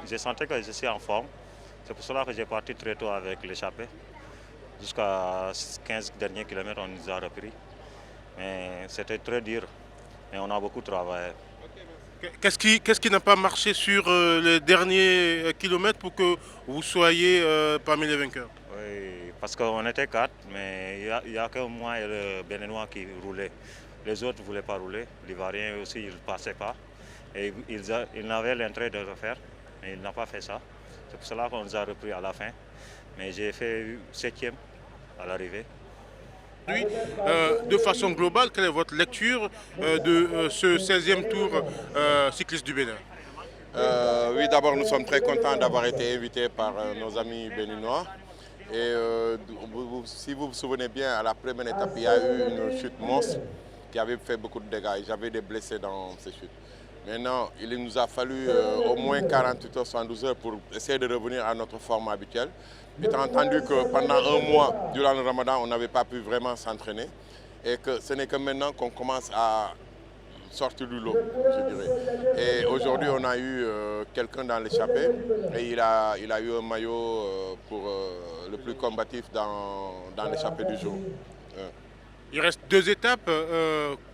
Je sentais que je suis en forme. C'est pour cela que j'ai parti très tôt avec l'échappée. Jusqu'à 15 derniers kilomètres, on nous a repris. Mais c'était très dur. Mais on a beaucoup travaillé. Qu'est-ce qui n'a pas marché sur les derniers kilomètres pour que vous soyez parmi les vainqueurs? Oui, parce qu'on était quatre, mais il y a que moi et le Béninois qui roulaient. Les autres ne voulaient pas rouler. L'Ivoirien aussi, il ne passait pas. Et il avait l'intérêt de le faire, mais il n'a pas fait ça. C'est pour cela qu'on nous a repris à la fin. Mais j'ai fait septième à l'arrivée. Aujourd'hui, de façon globale, quelle est votre lecture de ce 16e tour cycliste du Bénin? Oui, d'abord, nous sommes très contents d'avoir été invités par nos amis béninois. Et si vous vous souvenez bien, à la première étape, il y a eu une chute monstre qui avait fait beaucoup de dégâts. Et j'avais des blessés dans ces chutes. Maintenant, il nous a fallu au moins 48 heures, 72 heures pour essayer de revenir à notre forme habituelle. Étant entendu que pendant un mois, durant le ramadan, on n'avait pas pu vraiment s'entraîner. Et que ce n'est que maintenant qu'on commence à sortir du lot, je dirais. Et aujourd'hui, on a eu quelqu'un dans l'échappée et il a eu un maillot pour le plus combatif dans l'échappée du jour. Il reste deux étapes,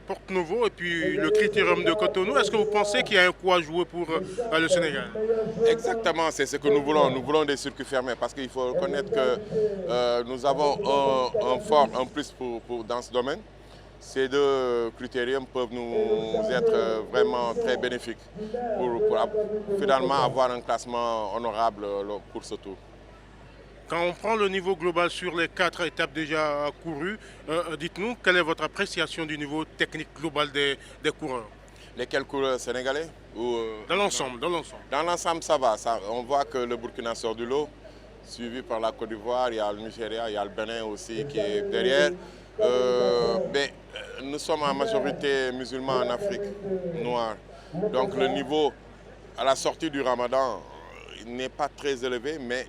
Porto Novo et puis le Critérium de Cotonou. Est-ce que vous pensez qu'il y a un coup à jouer pour le Sénégal? Exactement, c'est ce que nous voulons. Nous voulons des circuits fermés parce qu'il faut reconnaître que nous avons un fort en plus dans ce domaine. Ces deux critériums peuvent nous être vraiment très bénéfiques pour finalement avoir un classement honorable pour ce tour. Quand on prend le niveau global sur les quatre étapes déjà courues, dites-nous quelle est votre appréciation du niveau technique global des coureurs? Lesquels coureurs sénégalais ou, Dans l'ensemble, dans l'ensemble. Dans l'ensemble, ça va. On voit que le Burkina sort du lot, suivi par la Côte d'Ivoire, il y a le Nigeria, il y a le Bénin aussi qui est derrière. Mais nous sommes en majorité musulmans en Afrique noire. Donc le niveau à la sortie du Ramadan n'est pas très élevé, mais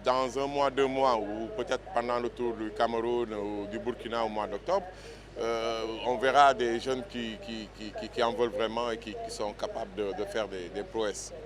dans un mois, 2 mois, ou peut-être pendant le tour du Cameroun ou du Burkina au mois d'octobre, on verra des jeunes qui en veulent vraiment et qui sont capables de faire des prouesses.